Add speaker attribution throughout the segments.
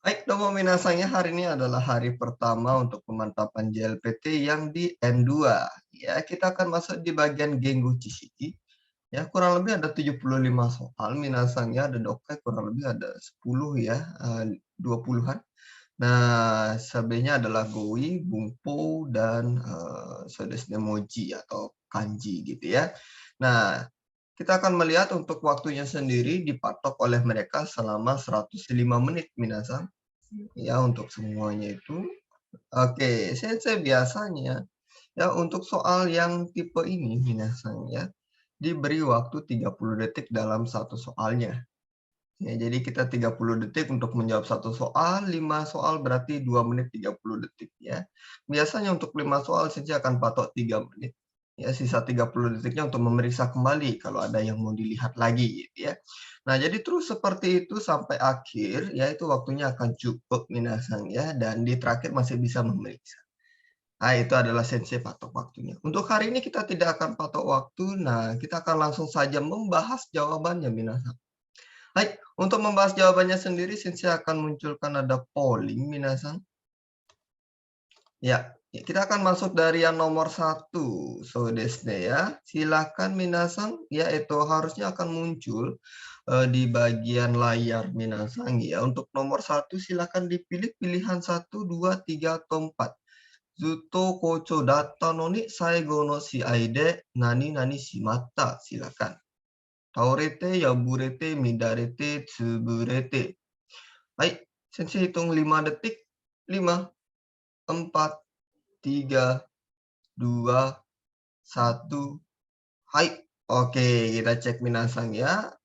Speaker 1: Baik, domo minasanya hari ini adalah hari pertama untuk pemantapan JLPT yang di N2. Ya, kita akan masuk di bagian Gengo Chishiki. Ya, kurang lebih ada 75 soal minasanya, dan oke kurang lebih ada 10 ya, 20-an. Nah, sabenya adalah Goi, Bungpo, dan Sodesnemoji atau kanji gitu ya. Nah, kita akan melihat untuk waktunya sendiri dipatok oleh mereka selama 105 menit minasan. Ya, untuk semuanya itu. Oke, sensei biasanya ya untuk soal yang tipe ini minasan ya, diberi waktu 30 detik dalam satu soalnya. Ya, jadi kita 30 detik untuk menjawab satu soal, 5 soal berarti 2 menit 30 detik ya. Biasanya untuk 5 soal saja akan patok 3 menit. Ya, sisa 30 detiknya untuk memeriksa kembali kalau ada yang mau dilihat lagi gitu ya. Nah, jadi terus seperti itu sampai akhir, ya itu waktunya akan cukup minasang ya, dan di terakhir masih bisa memeriksa. Nah, itu adalah sensei patok waktunya. Untuk hari ini kita tidak akan patok waktu, nah kita akan langsung saja membahas jawabannya minasang. Baik, untuk membahas jawabannya sendiri, Sensei akan munculkan ada polling, minasan. Ya, kita akan masuk dari yang nomor 1, so desu ya. Silakan minasan, ya itu harusnya akan muncul di bagian layar minasan ya. Untuk nomor 1 silakan dipilih pilihan 1, 2, 3, atau 4. Zuto kocho datta no ni saigo no shiai de nani nani shimatta. Silakan. Taurete, yaburete, midarete, tsuburete. Baik, Sensei hitung 5 detik. 5, 4, 3, 2, 1. Hai. Oke, kita cek minasang ya.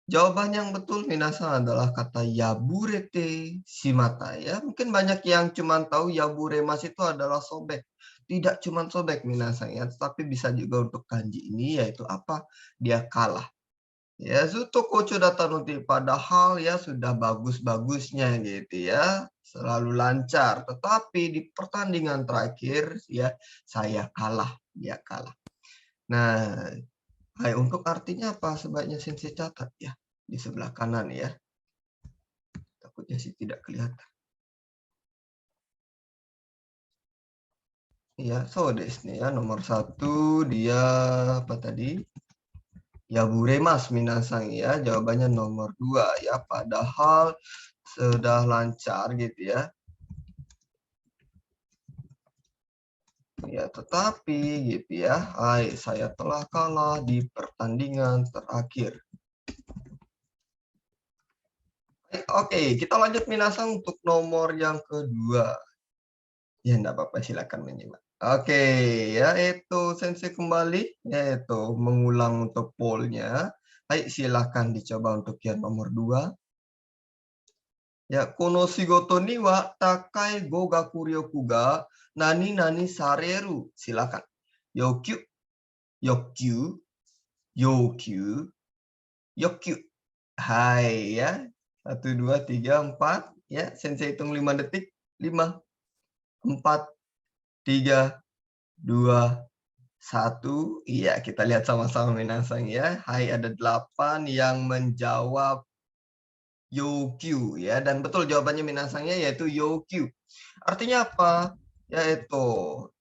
Speaker 1: Jawaban yang betul minasang adalah kata yaburete shimata ya. Mungkin banyak yang cuma tahu yaburemas itu adalah sobek. Tidak cuma sobek minasang ya, tetapi bisa juga untuk kanji ini yaitu apa? Dia kalah. Ya, Zuto Kocho Datanuti, padahal ya sudah bagus-bagusnya gitu ya, selalu lancar. Tetapi di pertandingan terakhir ya saya kalah, dia kalah. Nah, hai, untuk artinya apa sebaiknya Sensei catat ya di sebelah kanan ya. Takutnya sih tidak kelihatan. Ya, so nih ya nomor 1 dia apa tadi? Yaburemas minasang ya, jawabannya nomor 2 ya, padahal sudah lancar gitu ya. Ya, tetapi gitu ya, hai, saya telah kalah di pertandingan terakhir. Oke, kita lanjut minasang untuk nomor yang kedua. Ya, enggak apa-apa, silakan menyimak. Oke, yaitu Sensei kembali, yaitu mengulang untuk poll-nya. Hai, silakan dicoba untuk yang nomor 2. Ya, kono shigoto ni wa takai gogaku ryoku ga nani nani sareru. Silakan. Yokyu, yokyu, yokyu, yokyu. Hai ya. 1, 2, 3, 4. Ya, Sensei hitung 5 detik. 5, 4, 3, 2, 1. Iya, kita lihat sama-sama minasang ya. Hai, ada 8 yang menjawab Yokyu ya, dan betul jawabannya minasangnya yaitu Yokyu. Artinya apa? Yaitu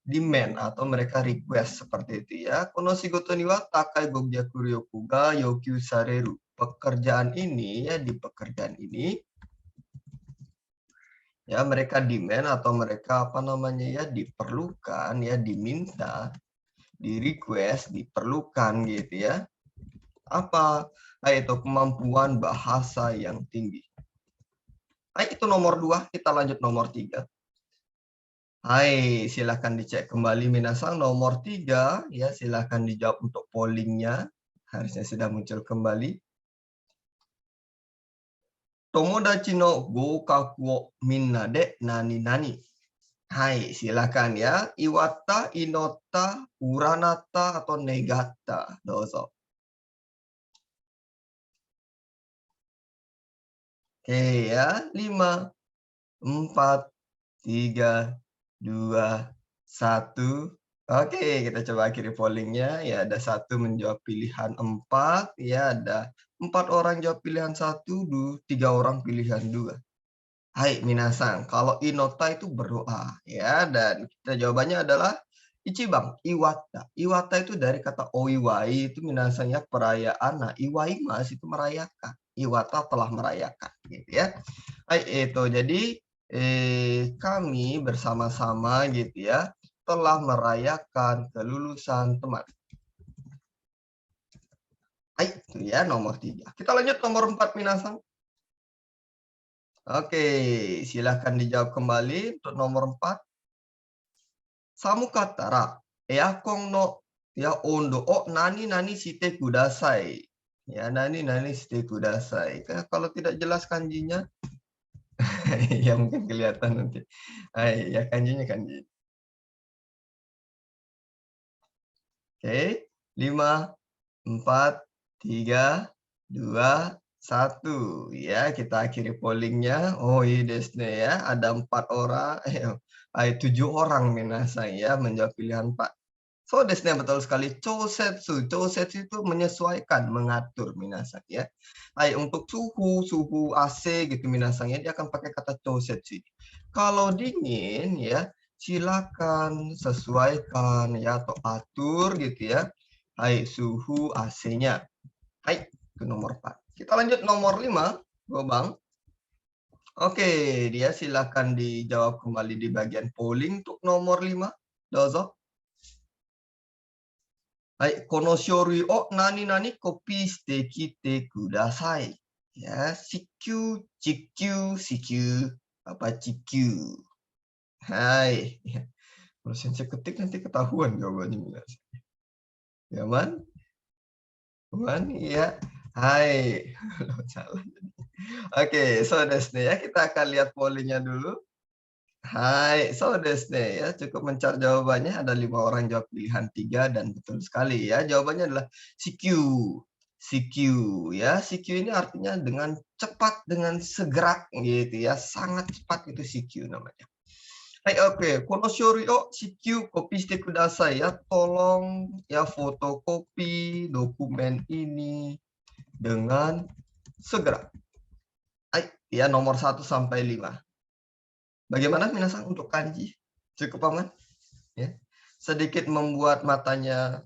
Speaker 1: demand atau mereka request seperti itu ya. Kono shigoto ni wa takai gogyaku ryoku ga yokyu sareru. Pekerjaan ini ya, di pekerjaan ini ya mereka demand atau mereka apa namanya ya, diperlukan ya, diminta, di request, diperlukan gitu ya. Apa? Yaitu kemampuan bahasa yang tinggi. Baik, itu nomor 2, kita lanjut nomor 3. Hai, silakan dicek kembali minasang nomor 3 ya, silakan dijawab untuk pollingnya. Harusnya sudah muncul kembali. Tomodachi no goukaku wo minna de nani nani. Hai, silakan ya. Iwata, inota, uranata, atau negata. Dozo. Oke ya, 5, 4, 3, 2, 1. Oke, kita coba akhiri pollingnya. Ya, ada 1 menjawab pilihan 4. Ya, ada 4 orang jawab pilihan 1, 3 orang pilihan 2. Hai minasan, kalau inota itu berdoa ya dan kita jawabannya adalah Ichiban, Iwata. Iwata itu dari kata oiwai itu minasanya perayaan. Nah, iwaimas itu merayakan. Iwata telah merayakan gitu ya. Hai itu jadi kami bersama-sama gitu ya telah merayakan kelulusan teman. Hai itu ya nomor 3. Kita lanjut nomor 4 minasan. Oke, silahkan dijawab kembali untuk nomor 4. Samukatara, earkon no ya ondo o nani nani shite kudasai. Ya, nani nani shite kudasai. Kalau tidak jelas kanjinya, ya mungkin kelihatan nanti. Ya kanjinya kanji. Oke, 5, 4, 3, 2, 1. Ya, kita akhiri pollingnya. Oh, iya desne ya. Ada 4 orang, 7 orang minasai ya menjawab pilihan Pak. So desne betul sekali. Chousetsu. Chousetsu itu menyesuaikan, mengatur minasang ya. Untuk suhu AC gitu minasang ya, dia akan pakai kata chousetsu. Kalau dingin ya, silakan sesuaikan ya atau atur gitu ya. Suhu AC-nya. Itu nomor 4. Kita lanjut nomor 5, Gobang. Oke, dia silakan dijawab kembali di bagian polling untuk nomor 5. Dozo. Kono shorui o nani nani kopi shite kite kudasai. Ya, sikyu, cikyu, sikyu, apa cikyu. Hai. Ya. Kalau saya ketik nanti ketahuan jawabannya. Ya, man? Man, iya. Hai. Salah. Oke, so desne ya. Kita akan lihat pollingnya dulu. Hai, so desne ya. Cukup mencari jawabannya. Ada 5 orang jawab pilihan 3 dan betul sekali ya. Jawabannya adalah CQ. CQ ya. CQ ini artinya dengan cepat, dengan segera gitu ya. Sangat cepat itu CQ namanya. Oke. Kono shori o CQ kopi shite kudasai ya. Tolong ya fotokopi dokumen ini dengan segera. Ya nomor 1 sampai 5. Bagaimana minasan untuk kanji? Cukup aman? Ya. Sedikit membuat matanya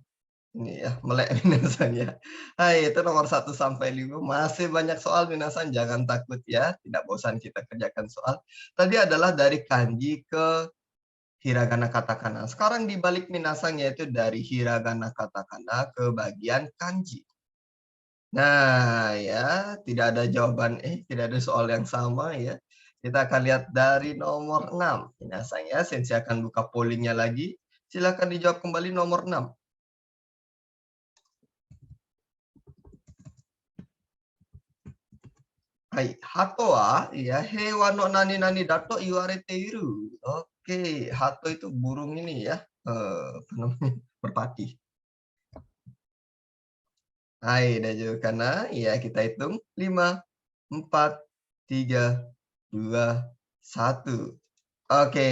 Speaker 1: ini ya, melek minasan ya. Itu nomor 1 sampai 5. Masih banyak soal minasan, jangan takut ya. Tidak bosan kita kerjakan soal. Tadi adalah dari kanji ke hiragana katakana. Sekarang dibalik minasan yaitu dari hiragana katakana ke bagian kanji. Nah, ya, tidak ada jawaban tidak ada soal yang sama ya. Kita akan lihat dari nomor 6. Minasan ya, Sensei akan buka pollingnya lagi. Silakan dijawab kembali nomor 6. Hato wa ya heiwa no nani nani dato iwarete iru. Oke, hato itu burung ini ya, apa namanya? Merpati. Dan juga karena ya kita hitung 5, 4, 3, 2, 1. Oke,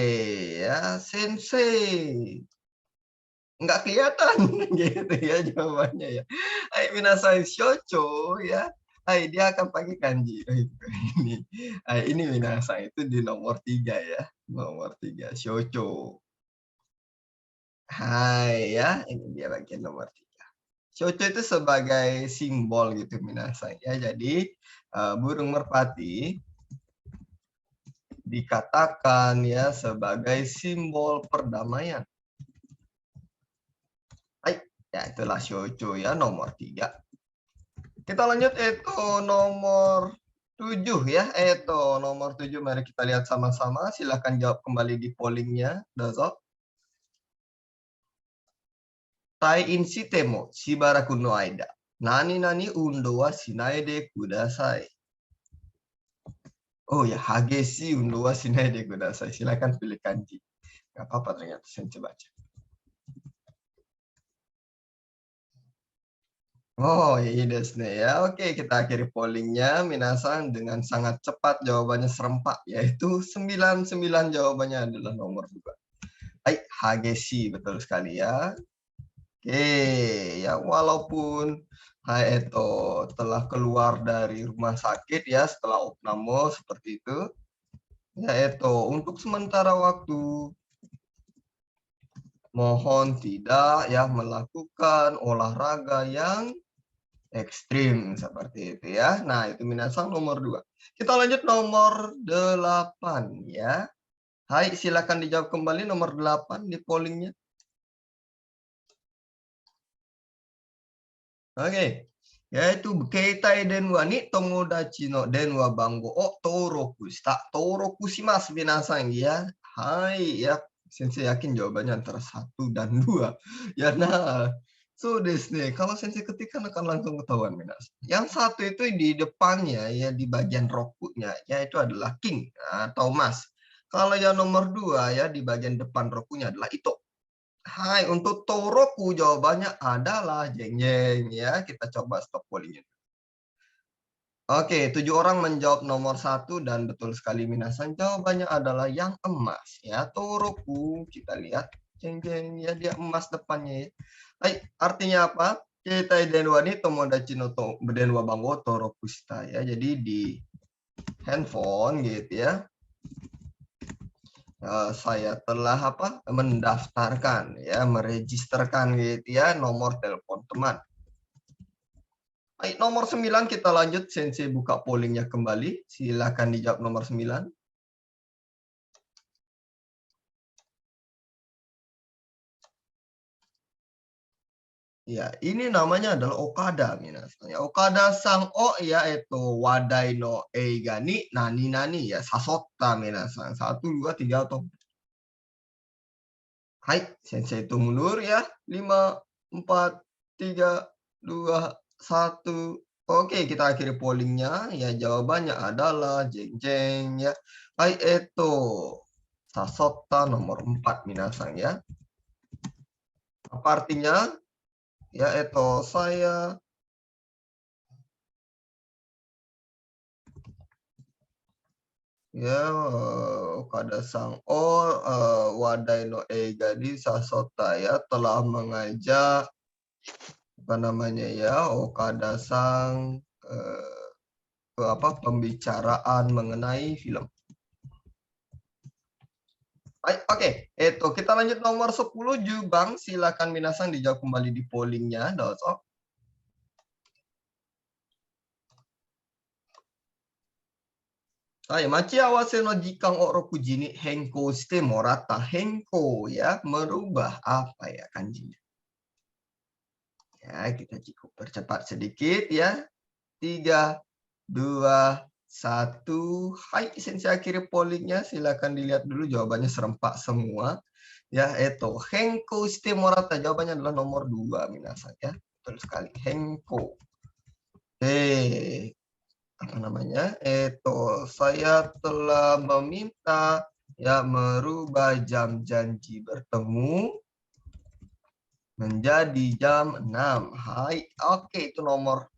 Speaker 1: ya Sensei. Nggak kelihatan gitu ya jawabannya ya. Minasai shoucho ya. Dia akan pakai kanji. Ini. Ini minasai itu di nomor 3 ya. Nomor 3 shoucho. Ya, ini dia bagian nomor 3. Shoucho itu sebagai simbol gitu minasai ya. Jadi burung merpati dikatakan ya sebagai simbol perdamaian. Ya, itulah shoujo ya nomor 3. Kita lanjut itu nomor 7 ya. Nomor 7 mari kita lihat sama-sama. Silahkan jawab kembali di pollingnya. Dozo. Tai in shitemo shibaraku no aida. Nani nani undo wa shinai de kudasai. Oh ya, hageshi undo wa shinai de kudasai. Silakan pilih kanji. Gak apa-apa ternyata saya coba baca. Oh, iya desne ya. Oke, kita akhiri pollingnya. Minasan dengan sangat cepat jawabannya serempak, yaitu 99 jawabannya adalah nomor 2. Hageshi, betul sekali ya. Oke, ya walaupun Haeto telah keluar dari rumah sakit ya setelah opname seperti itu, ya Eto untuk sementara waktu mohon tidak ya melakukan olahraga yang ekstrim seperti itu ya. Nah, itu minasang nomor 2. Kita lanjut nomor 8 ya. Hai, silakan dijawab kembali nomor 8 di pollingnya. Oke. Yaitu Keitai denwa ni tomodachi no denwa bango o toroku shita. Toroku shimasu minasang ya. Hai ya. Sensei yakin jawabannya antara 1 dan 2. Ya nah, so desu ne. Kalau sensei ketikkan akan langsung ketahuan minasang. Yang satu itu di depannya ya di bagian rokunya yaitu adalah king atau mas. Kalau yang nomor 2 ya di bagian depan rokunya adalah ito. Hai, untuk Toroku jawabannya adalah jeng jeng ya. Kita coba stop pollingnya. Oke, 7 orang menjawab nomor 1 dan betul sekali minasan jawabannya adalah yang emas ya. Toroku kita lihat jeng jeng ya dia emas depannya ya. Hai, artinya apa? Kita denwa ni tomodachi no denwa bango Toroku shita ya. Jadi di handphone gitu ya. Saya telah mendaftarkan ya, meregisterkan gitu ya nomor telepon teman. Baik, nomor 9 kita lanjut, Sensei buka pollingnya kembali. Silakan dijawab nomor 9. Ya, ini namanya adalah Okada minasan. Ya, Okada sang o ya itu wadai no eiga ni nani nani ya sasotta minasan. 1 2 3 atau Hai, Sensei itu mundur ya. 5 4 3 2 1. Oke, kita akhiri pollingnya. Ya, jawabannya adalah jeng jeng ya. Hai, itu sasotta nomor 4 minasan ya. Apa artinya? Ya, itu saya ya Okada sang o wadai no eiga di sasotta ya telah mengajak apa namanya ya Okada sang ke pembicaraan mengenai film. Baik, oke. Itu kita lanjut nomor 10 Jubang. Silakan minasan dijawab kembali di pollingnya. Dozo. Hai, machi awase no jikan o rokuji ni henko shite moratta. Henko ya, merubah apa ya kanjinya. Ya, kita cukup percepat sedikit ya. 3 2 1. Hai, sensei akhiri pollingnya. Silakan dilihat dulu jawabannya serempak semua. Ya, itu henko shite moratta. Jawabannya adalah nomor 2 minasan ya. Betul sekali. Henko. Apa namanya? Saya telah meminta ya merubah jam janji bertemu menjadi jam 6. Hai, oke itu nomor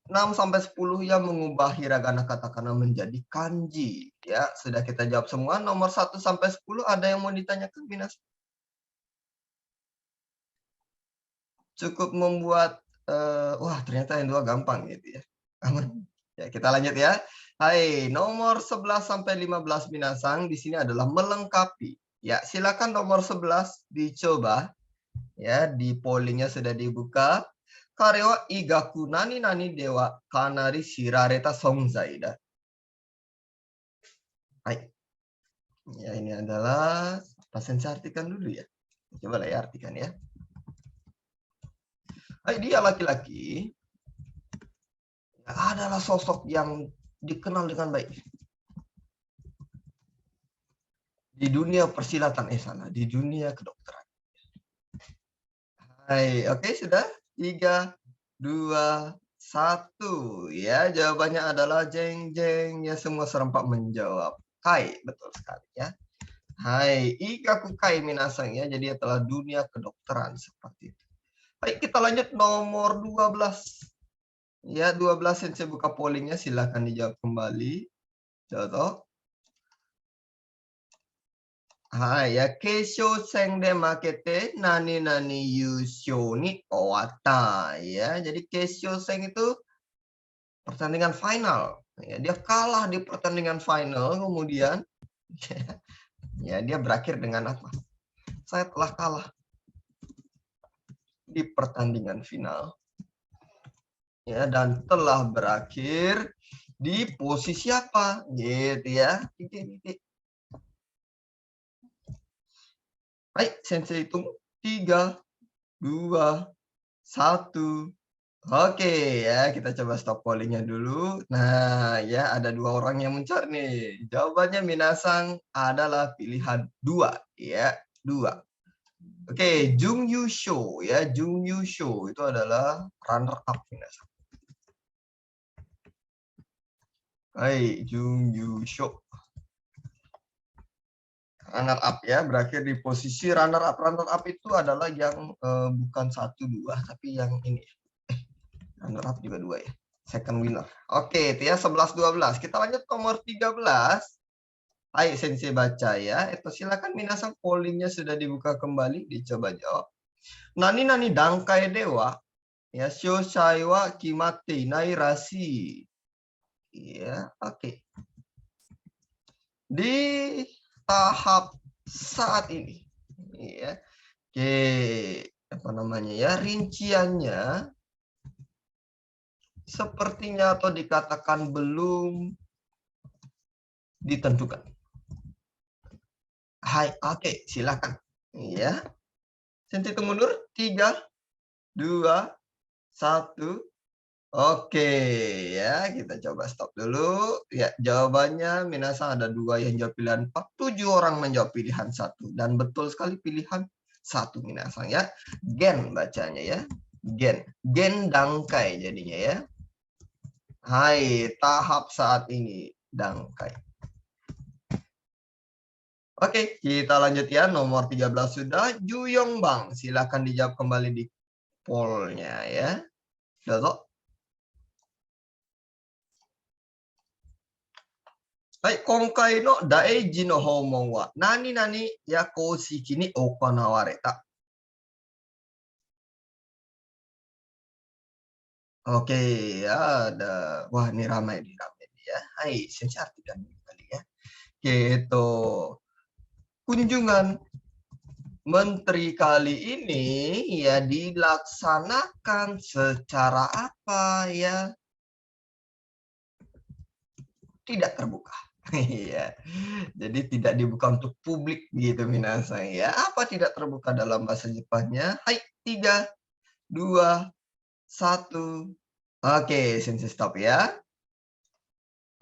Speaker 1: 6 sampai 10 yang mengubah hiragana katakana menjadi kanji. Ya, sudah kita jawab semua. Nomor 1 sampai 10 ada yang mau ditanyakan, Minas? Cukup membuat wah ternyata yang 2 gampang gitu ya. Aman. Ya, kita lanjut ya. Hai, nomor 11 sampai 15 Minasang di sini adalah melengkapi. Ya, silakan nomor 11 dicoba. Ya, di pollingnya sudah dibuka. Karewa igaku nani nani dewa kanari shirareta sonzai da. Hai. Ya, ini adalah Sensei artikan dulu ya. Coba lah ya artikan ya. Hai, dia laki-laki adalah sosok yang dikenal dengan baik di dunia persilatan sana, di dunia kedokteran. Hai, oke sudah 3 2 1 ya jawabannya adalah jeng jeng ya semua serempak menjawab. Hai, betul sekali ya. Hai, ikaku kai minasang ya jadi adalah dunia kedokteran seperti itu. Baik, kita lanjut nomor 12. Ya, 12 Sensei buka pollingnya silakan dijawab kembali. Contoh. Ya, keisho sen de makete nani nani yusho ni owatta. Ya, jadi keisho sen itu pertandingan final. Ya, dia kalah di pertandingan final, kemudian ya dia berakhir dengan apa? Saya telah kalah di pertandingan final. Ya, dan telah berakhir di posisi apa? Gitu ya. Titik-titik. Baik, sensei hitung 3, 2, 1. Oke ya, kita coba stop pollingnya dulu. Nah, ya ada 2 orang yang mencari nih. Jawabannya minasang adalah pilihan 2 ya, 2. Oke, Jung Yusho ya, Jung Yusho itu adalah runner up minasang. Hai, Jung Yusho. Runner up ya, berakhir di posisi runner up. Runner up itu adalah yang bukan 1, 2, tapi yang ini. Runner up juga 2 ya. Second winner. Oke, itu ya 11, 12. Kita lanjut nomor 13. Ayo sensei baca ya. Itu silakan minasang pollingnya sudah dibuka kembali. Dicoba jawab. Nani nani dangkai dewa. Ya, shoshai wa kimatte inai rashi. Ya, oke. Di tahap saat ini. Ya. Oke, apa namanya ya? Rinciannya sepertinya atau dikatakan belum ditentukan. Hai, oke, silakan. Ya. Sensei hitung mundur. 3, 2, 1. Oke, ya kita coba stop dulu. Ya, jawabannya minasang ada 2 yang jawab pilihan 4, 7 orang menjawab pilihan 1 dan betul sekali pilihan 1 minasang ya. Gen bacanya ya. Gen dangkai jadinya ya. Hai, tahap saat ini dangkai. Oke, kita lanjut ya. Nomor 13 sudah. Juyong Bang, silakan dijawab kembali di pollnya ya. Dozo. Hai, konkai no daeji no homon wa nani nani ya koushiki ni okanawareta. Oke, ya ada. Wah, ini ramai ya. Hai, sensei artikan kali ya. Oke, itu kunjungan menteri kali ini ya dilaksanakan secara apa ya? Tidak terbuka. Iya. Jadi tidak dibuka untuk publik gitu minasang ya. Apa tidak terbuka dalam bahasa Jepangnya? Hai, 3, 2, 1. Oke, sensei stop ya.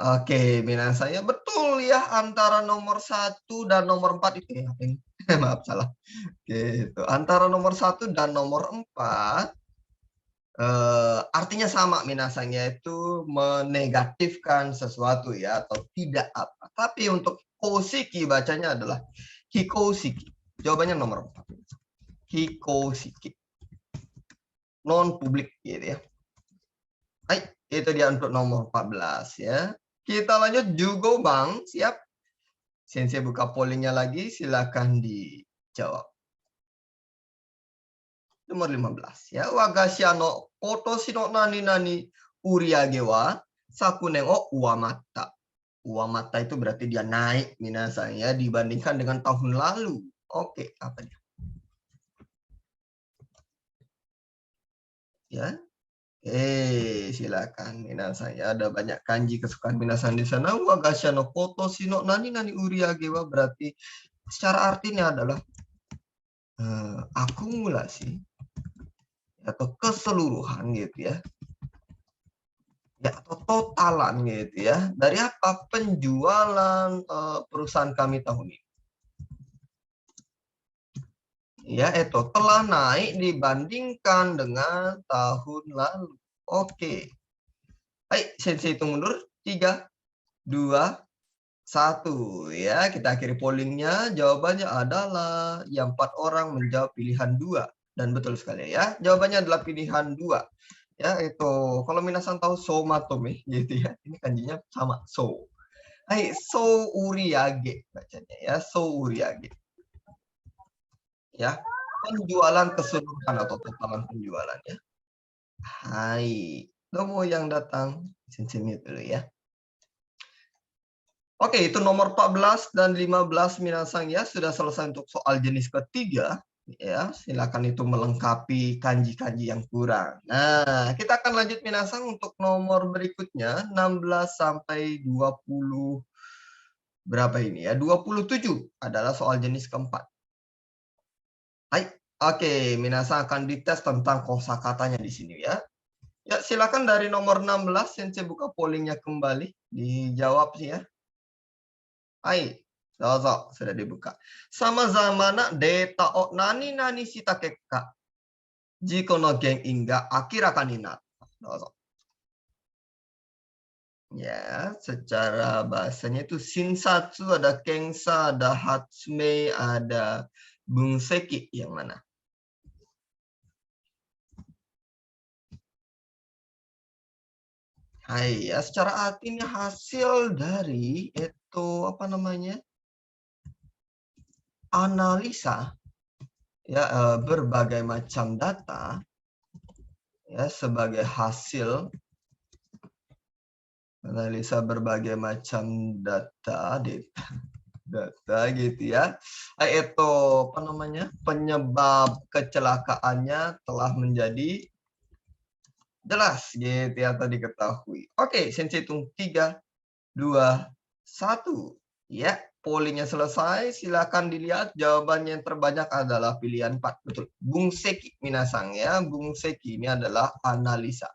Speaker 1: Oke, minasang ya betul ya antara nomor 1 dan nomor 4 itu ya. Maaf salah. Oke, itu antara nomor 1 dan nomor 4 artinya sama minasang yaitu menegatifkan sesuatu ya atau tidak apa. Tapi untuk kousiki bacanya adalah hikousiki. Jawabannya nomor 4. Hikousiki. Non publik gitu ya. Hai, itu dia untuk nomor 14 ya. Kita lanjut Jugo Bang, siap? Sensei buka pollingnya lagi, silakan dijawab. Nomor 15 ya. Wagashi no kotoshi no nani nani uriage wa sakunen o uwamatta. Uwamatta itu berarti dia naik minasang ya dibandingkan dengan tahun lalu. Oke, apa dia? Ya. Silakan minasang ya. Ada banyak kanji kesukaan minasang di sana. Wagashi no kotoshi no nani nani uriage wa berarti secara artinya adalah akumulasi atau keseluruhan gitu ya. Ya, atau totalan gitu ya. Dari apa? Penjualan perusahaan kami tahun ini. Ya, itu telah naik dibandingkan dengan tahun lalu. Oke. Baik, sensei hitung mundur. 3, 2, 1. Ya, kita akhiri pollingnya. Jawabannya adalah yang 4 orang menjawab pilihan 2. Dan betul sekali ya. Jawabannya adalah pilihan 2. Ya, itu kalau minasan tahu somatome gitu ya. Ini kanjinya sama so. Hai, so uriage bacanya ya, so uriage. Ya, penjualan keseluruhan atau totalan penjualan ya. Hai, domo yang datang. Sini dulu ya. Oke, itu nomor 14 dan 15 minasang ya, sudah selesai untuk soal jenis ketiga. Ya, silakan itu melengkapi kanji-kanji yang kurang. Nah, kita akan lanjut minasang untuk nomor berikutnya, 16 sampai 20 berapa ini ya? 27 adalah soal jenis keempat. Hai, oke, minasang akan dites tentang kosakatanya di sini ya. Ya, silakan dari nomor 16, Sensei buka pollingnya kembali, dijawab sih ya. Hai, dozo, sudah dibuka. Sama zamana data o nani nani shitake ka jiko no genin ga akirakan ni natta. Dozo. Ya, secara bahasanya itu shinsatsu, ada kengsa, ada hatsume, ada bunseki. Yang mana? Hai, ya, secara artinya hasil dari itu apa namanya? Analisa ya berbagai macam data ya sebagai hasil analisa berbagai macam data gitu ya. Itu apa namanya? Penyebab kecelakaannya telah menjadi jelas gitu ya atau diketahui. Oke, Sensei hitung 3 2 1. Ya, pollingnya selesai. Silakan dilihat jawabannya yang terbanyak adalah pilihan 4. Betul. Bungseki minasang ya. Bungseki ini adalah analisa.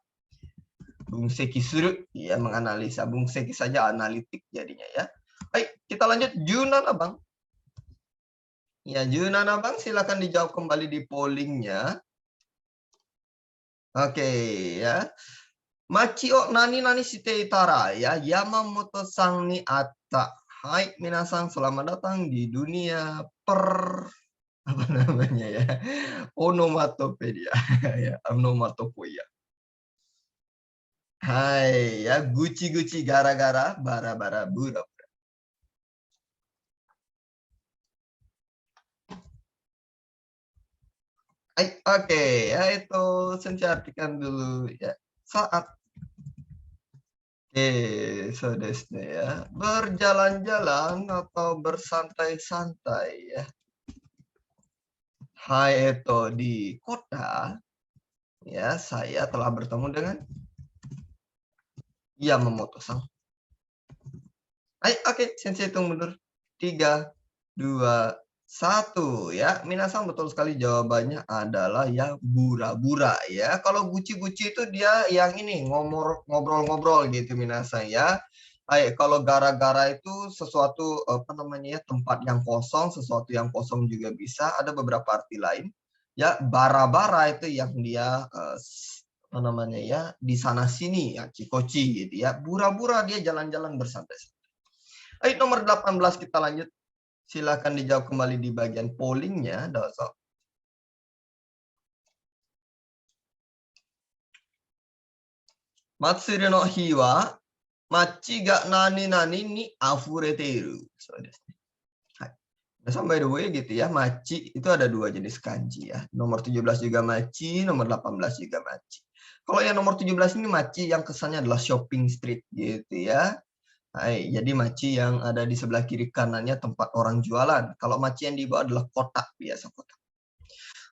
Speaker 1: Bungseki suru ya menganalisa. Bungseki saja analitik jadinya ya. Baik, kita lanjut Junana Bang. Ya, Junana Bang silakan dijawab kembali di pollingnya. Oke ya. Machi o nani nani shite itara ya Yamamoto Sang ni atta. Hai, minasang selamat datang di dunia apa namanya ya? Onomatopedia ya, onomatopoeia. Hai, ya guci-guci gara-gara bara-bara bura. Hai, oke, ya itu saya artikan dulu ya. Saat so desu ya. Berjalan-jalan atau bersantai-santai ya. Hai, itu di kota ya, saya telah bertemu dengan Yamamoto Sang. Hai, oke, sensei hitung mundur. 3, 2, 1 ya. Minasang betul sekali jawabannya adalah ya bura-bura ya. Kalau guci-guci itu dia yang ini ngobrol-ngobrol gitu minasang ya. Hai, kalau gara-gara itu sesuatu apa namanya ya, tempat yang kosong, sesuatu yang kosong juga bisa. Ada beberapa arti lain. Ya, bara-bara itu yang dia apa namanya ya, di sana sini ya, cikoci gitu ya. Bura-bura dia jalan-jalan bersantai. Ayat nomor 18 kita lanjut. Silakan dijawab kembali di bagian pollingnya. Dozo. Matsuri no hi wa machi ga nani nani ni afureteiru. So desu. By the way gitu ya, machi itu ada dua jenis kanji ya. Nomor 17 juga machi, nomor 18 juga machi. Kalau yang nomor 17 ini machi yang kesannya adalah shopping street gitu ya. Hai, jadi maci yang ada di sebelah kiri kanannya tempat orang jualan. Kalau maci yang di bawah adalah kotak, biasa kotak.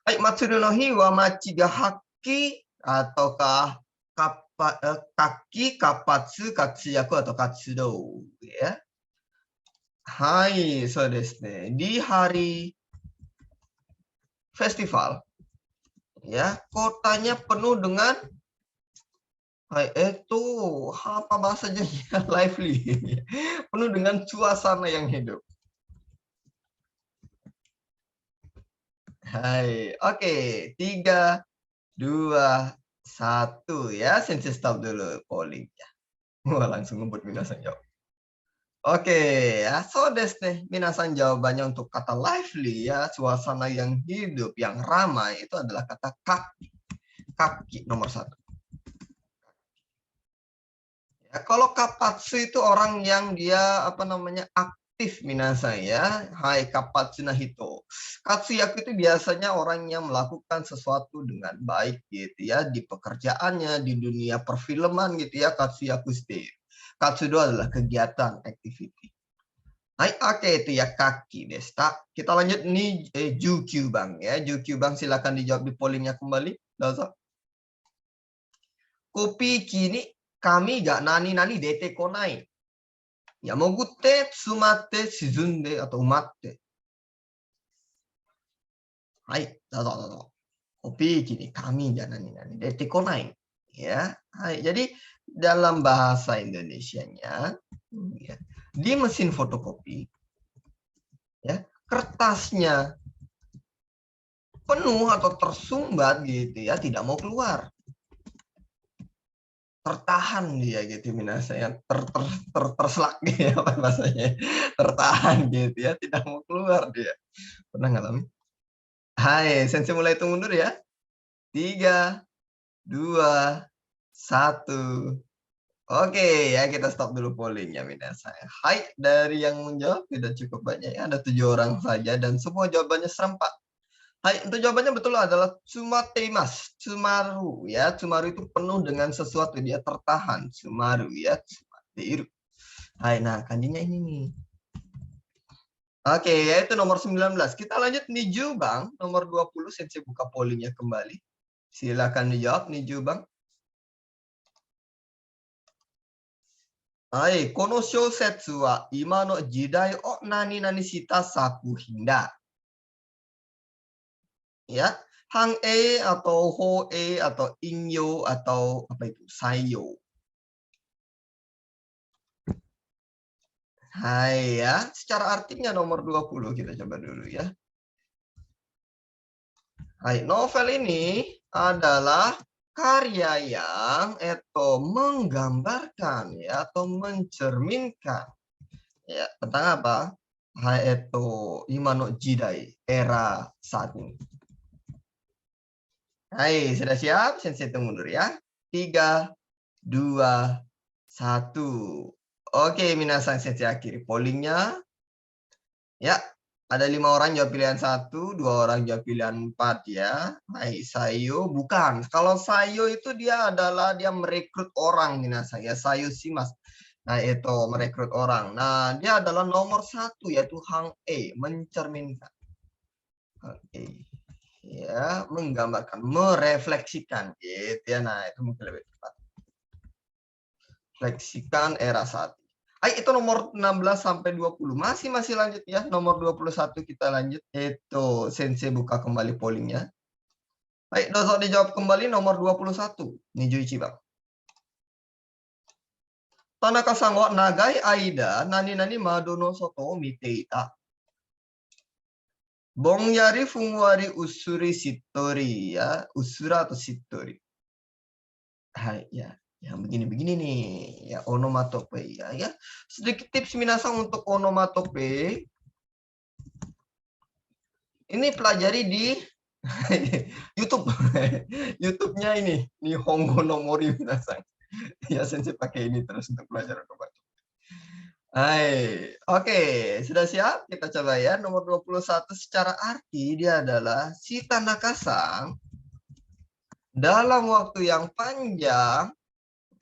Speaker 1: Hai, Matsuru no hi wa machi ga haki ataukah kaki, kapatsu, katsuyaku atau katsudo ya. Hai, so desu ne. Di hari festival ya, kotanya penuh dengan hai itu apa bahasanya ya, lively. Penuh dengan suasana yang hidup. Hai, oke. 3, 2, 1 ya. Sensei stop dulu pollingnya. Wah, langsung ngebut minasan jawab. Oke, ya. So desu deh. Minasan jawabannya untuk kata lively ya. Suasana yang hidup, yang ramai itu adalah kata kaki. Kaki nomor 1. Ya, kalau kapatsu itu orang yang dia apa namanya aktif minasan ya. Hai Kapatsuna Hito. Katsuyaku itu biasanya orang yang melakukan sesuatu dengan baik gitu ya di pekerjaannya, di dunia perfilman gitu ya. Katsuyaku stay. Katsudo adalah kegiatan, activity. Hai, oke itu ya kaki desta. Kita lanjut nih Jukyu Bang ya. Jukyu Bang silakan dijawab di pollingnya kembali. Dozo. Kopi kini kami ga nani-nani dete konai. Yamogute, tsumate, shizunde, atau umatte. Hai, dozo. Kopi kini kami ga nani-nani dete konai. Ya, hai. Jadi dalam bahasa Indonesianya, ya, di mesin fotokopi, ya kertasnya penuh atau tersumbat gitu ya, tidak mau keluar. Tertahan dia gitu minasanya, terselak gitu ya apa bahasanya. Tertahan gitu ya, tidak mau keluar dia. Pernah ngalamin? Hai, Sensei mulai hitung mundur ya. 3, 2, 1. Oke ya, kita stop dulu pollingnya minasanya. Hai, dari yang menjawab tidak cukup banyak ya, ada 7 orang saja dan semua jawabannya serempak. Hai, untuk jawabannya betul adalah tsumateimasu, tsumaru ya. Tsumaru itu penuh dengan sesuatu, dia tertahan. Tsumaru ya, tsumateiru. Hai, nah kanjinya ini nih. Oke, yaitu nomor 19. Kita lanjut Niju Bang, nomor 20. Sensei buka pollingnya kembali. Silakan dijawab Niju Bang. Hai, kono shousetsu wa ima no jidai o nani nani shita sakuhin da. Ya, Hang E atau Ho E atau Inyo atau apa itu? Saiyo. Hai ya, secara artinya nomor 20 kita coba dulu ya. Hai, novel ini adalah karya yang menggambarkan ya atau mencerminkan ya tentang apa? Hai Imano Jidai, era saat ini. Hai, sudah siap? Sensei tunggu dulu ya. 3, 2, 1. Oke, minasan sensei akhiri pollingnya. Ya, ada 5 orang jawab pilihan 1, 2 orang jawab pilihan 4 ya. Hai, Sayo bukan. Kalau Sayo itu dia merekrut orang minasan ya. Sayo sih Mas. Nah, itu merekrut orang. Nah, dia adalah nomor 1 yaitu Hang E, mencerminkan. Oke. Ya, menggambarkan, merefleksikan gitu ya. Nah, itu mungkin lebih tepat. Refleksikan era saat ini. Itu nomor 16 sampai 20. Masih lanjut ya. Nomor 21 kita lanjut. Itu Sensei buka kembali pollingnya. Dozo dijawab kembali nomor 21. Nijuichi Bang. Tanaka-san wa nagai aida nani-nani mado no soto o mite ita. Bongyari fungwari usuri shittori ya. Usura atau shittori. Hai ya. Yang begini-begini nih, ya onomatope ya. Sedikit tips minasan untuk onomatope. Ini pelajari di YouTube. YouTube-nya ini, Nihongo no Mori minasan. Ya, Sensei pakai ini terus untuk belajar onomatope. Hai, oke, sudah siap? Kita coba ya. Nomor 21 secara arti dia adalah si Tanaka-san dalam waktu yang panjang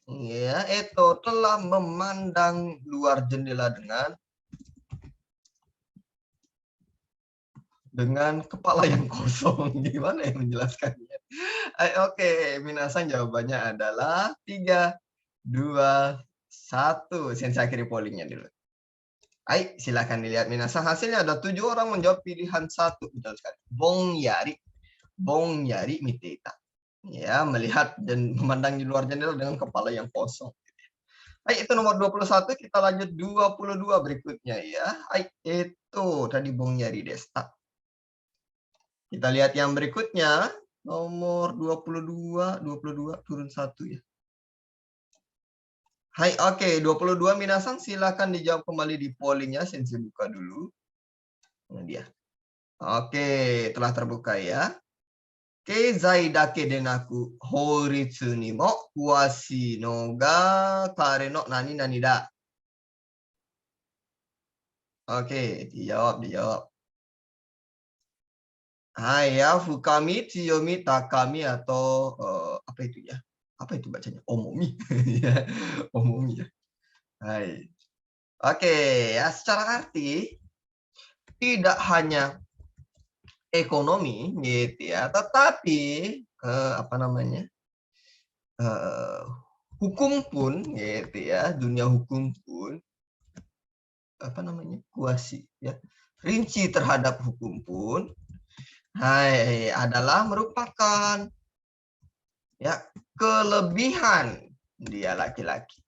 Speaker 1: ya, telah memandang luar jendela dengan kepala yang kosong. Gimana yang menjelaskannya? Oke, minasan jawabannya adalah 3, 2, 1. Sensei akhiri pollingnya dulu. Silakan dilihat minasan. Hasilnya ada 7 orang menjawab pilihan 1. Betul sekali. Bongyari miteta. Ya, melihat dan memandang di luar jendela dengan kepala yang kosong. Itu nomor 21, kita lanjut 22 berikutnya ya. Itu tadi Bongyari desta. Kita lihat yang berikutnya, nomor 22 turun 1 ya. Oke, 22 minasan silakan dijawab kembali di pollingnya. Sensei buka dulu. Nah dia. Oke, telah terbuka ya. Keizai dake de naku houritsu ni mo kuwashii no ga kare no nani nani da. Oke, dijawab. Hai ya, Fukami, Tsuyomi, Takami atau apa itu ya? Apa itu bacanya? Omomi. Ya, Omomi ya. Hai. Oke, ya secara arti tidak hanya ekonomi gitu ya, tetapi apa namanya? eh, hukum pun gitu ya, dunia hukum pun apa namanya? Kuasi ya. Rinci terhadap hukum pun hai adalah merupakan ya kelebihan dia laki-laki.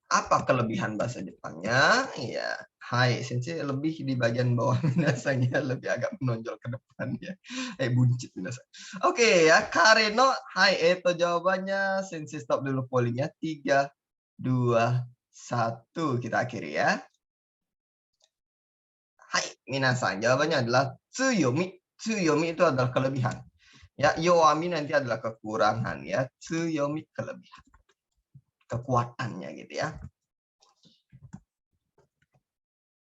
Speaker 1: Apa kelebihan bahasa Jepangnya? Ya, hai, sensei lebih di bagian bawah minasanya lebih agak menonjol ke depan ya. Buncit minasa. Oke ya, Kareno, hai, itu jawabannya. Sensei stop dulu pollingnya. 3, 2, 1. Kita akhiri ya. Hai, minasan. Jawabannya adalah tsuyomi. Tsuyomi itu adalah kelebihan. Ya, yoami nanti adalah kekurangan ya. Tsuyomi kelebihan. Kekuatannya gitu ya.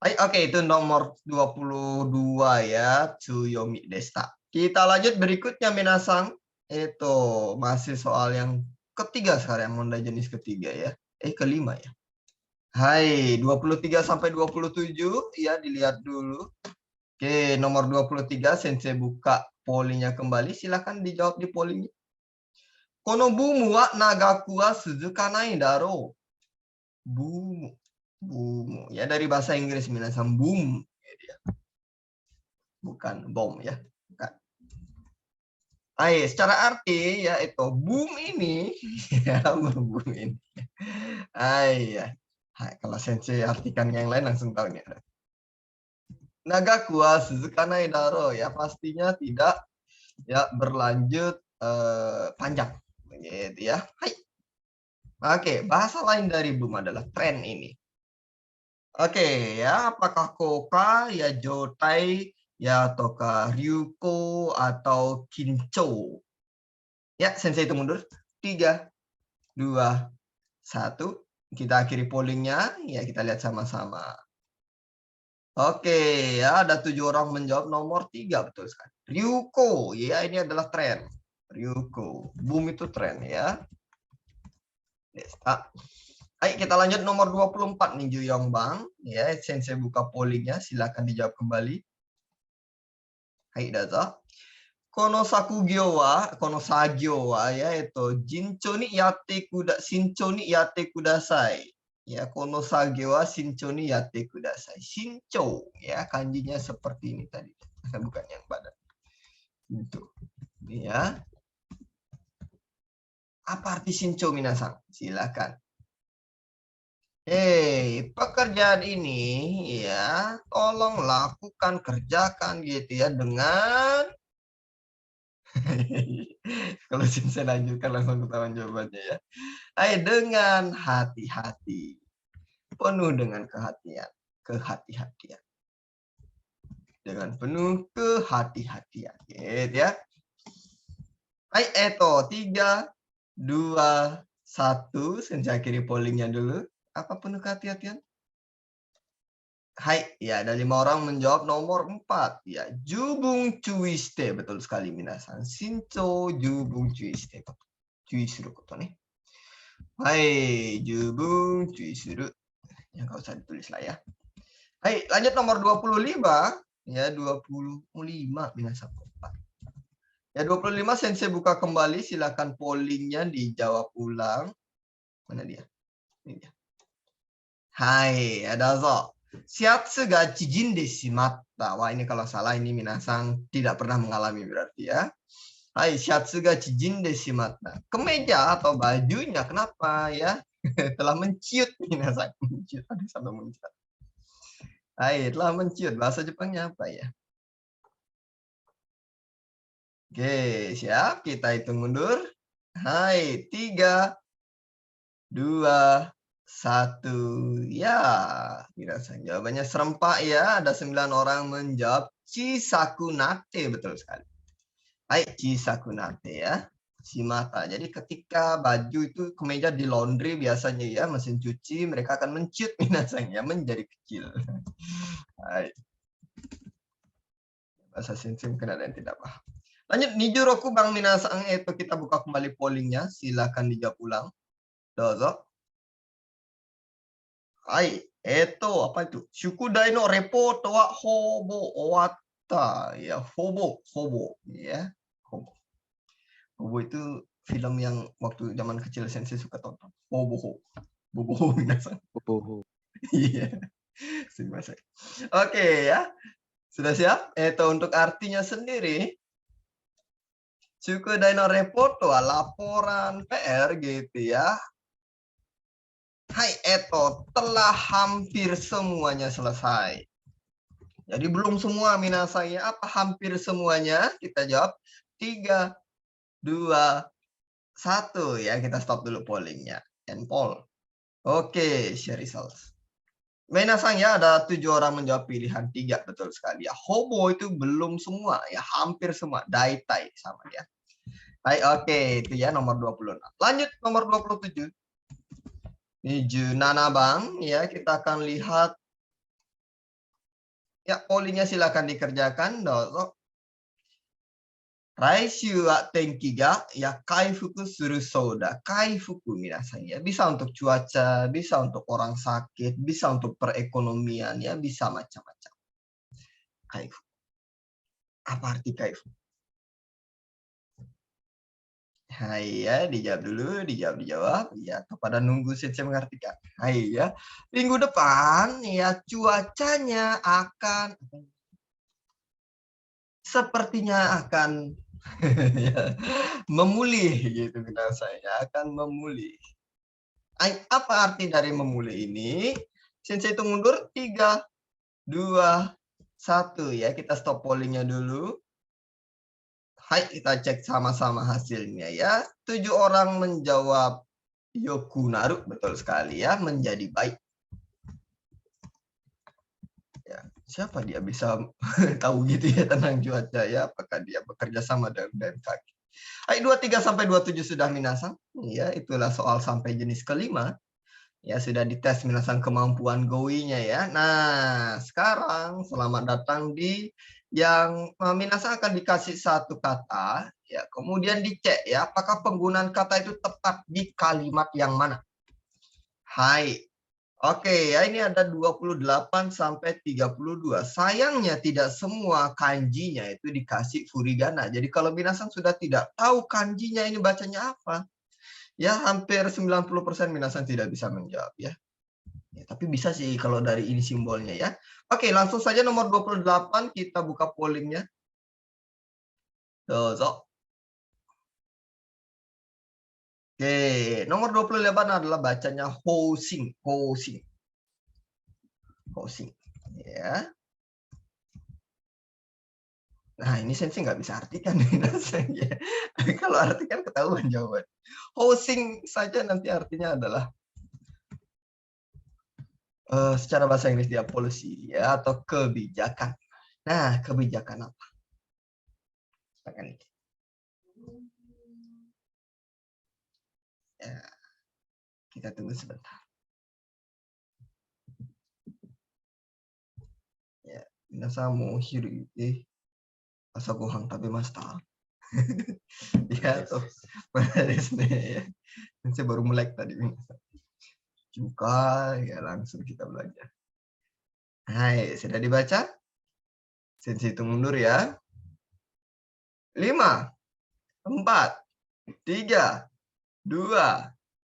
Speaker 1: Oke, itu nomor 22 ya, Tsuyomi Desta. Kita lanjut berikutnya, Minasang. Itu masih soal yang ketiga sekarang, Monda jenis ketiga ya. Kelima ya. Hai, 23 sampai 27 ya, dilihat dulu. Oke, nomor 23 Sensei buka pollingnya kembali. Silakan dijawab di pollingnya. Kono bumu wa nagaku wa suzukanai daro. Bumu. Bumu. Ya dari bahasa Inggris Minasang, boom. Bukan bom ya. Bukan. Secara arti ya itu boom ini ya boom ini. Ya. Kalau sensei artikan yang lain langsung tahu nih. Naga kuas Suzukanai daro ya pastinya tidak ya berlanjut panjang gitu ya. Oke, bahasa lain dari boom adalah tren ini. Oke ya, apakah koka ya jotai ya ataukah ryuko atau kincho? Ya, sensei itu mundur. 3, 2, 1. Kita akhiri pollingnya. Ya, kita lihat sama-sama. Oke, ya ada 7 orang menjawab nomor 3. Betul sekali. Ryuko, ya ini adalah tren. Ryuko. Boom itu tren ya. Ayo kita lanjut nomor 24 nih Juyong Bang. Ya, sensei buka pollingnya. Silakan dijawab kembali. Hai, daza. Kono sagyo wa ya itu jincho ni yatte shincho ni yatte kudasai. Ya, kono sagyo wa shincho ni yatte kudasai. Shincho ya kanjinya seperti ini tadi. Bukan yang badan. Itu. Ya. Apa arti shincho minasan? Silakan. Pekerjaan ini ya tolong lakukan kerjakan gitu ya dengan kalau saya lanjutkan langsung ketahuan jawabannya ya. Dengan hati-hati. Penuh dengan kehati-hatian. Dengan penuh kehati-hatian. Gitu ya. Eto 3, 2, 1. Saya akhiri pollingnya dulu. Apa penuh kehati-hatian? Ya ada 5 orang menjawab nomor 4. Ya, jubung cuiste. Betul sekali minasan. Shincho jubung cuiste. Cui suru koto nih. Jubung cui suru. Ya nggak usah ditulis lah ya. Lanjut nomor 25. Ya, 25 minasan. Ya, 25 sensei buka kembali. Silakan pollingnya dijawab ulang. Mana dia? Ini dia. Ada zo. Shiatsu ga chijinde shimatta. Wah, ini kalau salah ini minasang tidak pernah mengalami berarti ya. Shiatsu ga chijinde shimatta. Kemeja atau bajunya kenapa ya? Telah menciut minasang. Menciut ada sampai muncrat. Telah menciut. Bahasa Jepangnya apa ya? Oke, siap. Kita hitung mundur. 3, 2, 1. Ya, dirasa jawabannya serempak ya. Ada 9 orang menjawab Chisakunate. Betul sekali. Chisakunate ya. Shimata. Jadi ketika baju itu kemeja di laundry biasanya ya, mesin cuci, mereka akan menciut minasan ya, menjadi kecil. Hai. Bahasa sensei mungkin ada yang tidak paham. Lanjut, Nijuroku Bang Minasan, itu kita buka kembali pollingnya, silakan dijawab ulang. Dozo. Hai, apa itu? Shukudai no reporto wa hobo owatta. Ya, hobo. Ya, hobo. Hobo itu film yang waktu zaman kecil sensei suka tonton. Hobo. Bobo minasan.
Speaker 2: Bobo.
Speaker 1: Iya. Oke ya. Sudah siap? Untuk artinya sendiri. Shukudai no reporto, laporan PR gitu ya. Hai, telah hampir semuanya selesai. Jadi belum semua minasanya, apa hampir semuanya? Kita jawab 3, 2, 1 ya. Kita stop dulu pollingnya. And poll. Oke, share results. Minasang ya, ada 7 orang menjawab pilihan 3, betul sekali ya. Hobo itu belum semua ya, hampir semua. Daitai sama ya. Hai, oke, itu ya nomor 26. Lanjut nomor 27. Ini Nana Bang ya, kita akan lihat ya, pollingnya silakan dikerjakan. Raishu wa tenki ga ya kaifuku suru souda. Kaifuku minasan ya, bisa untuk cuaca, bisa untuk orang sakit, bisa untuk perekonomian ya, bisa macam-macam. Kaifuku. Apa arti kaifuku? Hai ya, dijawab dulu, dijawab. Ya, kepada nunggu sensei mengartikan. Hai ya, minggu depan ya cuacanya akan sepertinya akan memulih gitu saya akan memulih. Apa arti dari memulih ini? Sensei itu mundur 3, 2, 1 ya. Kita stop pollingnya dulu. Hai, kita cek sama-sama hasilnya ya. 7 orang menjawab yokunaru, betul sekali ya, menjadi baik. Ya, siapa dia bisa tahu gitu ya tentang cuaca ya? Apakah dia bekerja sama dengan BMKG? Hai, 23 sampai 27 sudah minasang. Ya, itulah soal sampai jenis kelima. Ya, sudah dites minasang kemampuan GOI-nya ya. Nah, sekarang selamat datang di yang minasang akan dikasih satu kata, ya, kemudian dicek ya, apakah penggunaan kata itu tepat di kalimat yang mana. Hai. Oke, ya ini ada 28 sampai 32. Sayangnya tidak semua kanjinya itu dikasih furigana. Jadi kalau minasang sudah tidak tahu kanjinya ini bacanya apa, ya hampir 90% minasang tidak bisa menjawab ya. Ya, tapi bisa sih kalau dari ini simbolnya ya. Oke, langsung saja nomor 28 kita buka pollingnya. Dozo. Oke, nomor 28 adalah bacanya housing. Ya. Nah, ini sensei nggak bisa artikan. Ya. Kalau artikan ketahuan jawaban. Housing saja nanti artinya adalah secara bahasa Inggris dia policy ya, atau kebijakan. Nah, kebijakan apa? Ya, kita tunggu sebentar. Ya, minasan mau hiru asa gohan tabemashita. Ya, tuh. Ya. Saya baru melek tadi. Juga ya langsung kita belajar. Hai, sudah dibaca? Sensei itu mundur ya. 5, 4, 3, 2,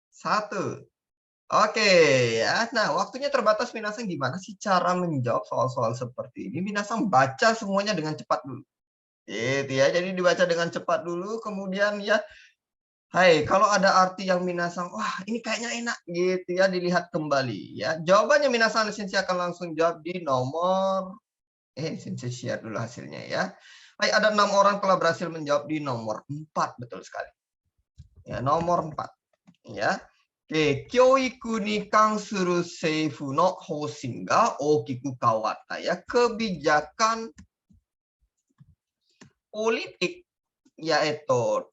Speaker 1: 1. Oke ya. Nah, waktunya terbatas. Minasang gimana sih cara menjawab soal-soal seperti ini? Minasang baca semuanya dengan cepat dulu. Gitu ya. Jadi dibaca dengan cepat dulu, kemudian ya, hai, kalau ada arti yang minasang, wah ini kayaknya enak gitu ya, dilihat kembali ya. Jawabannya minasang sensei akan langsung jawab di nomor sensei share dulu hasilnya ya. Hai, ada 6 orang telah berhasil menjawab di nomor 4, betul sekali. Ya, nomor 4. Ya. Oke, kyoiku ni kansuru seifu no housing ga okiku kawatta ya. Kebijakan politik yaitu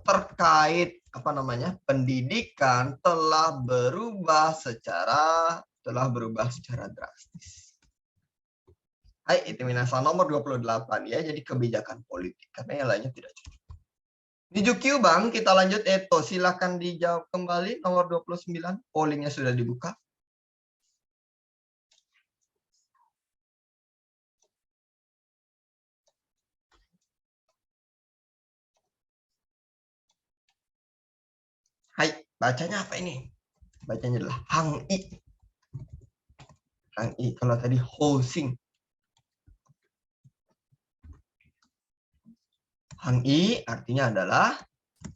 Speaker 1: terkait apa namanya pendidikan telah berubah secara drastis. Hai, itu minasan nomor 28 ya, jadi kebijakan politik karena yang lainnya tidak cocok. Di Jukyu Bang, kita lanjut Eto, silakan dijawab kembali nomor 29, pollingnya sudah dibuka. Hai, bacanya apa ini? Bacanya adalah Hang I. Hang I, kalau tadi Hosing. Hang I artinya adalah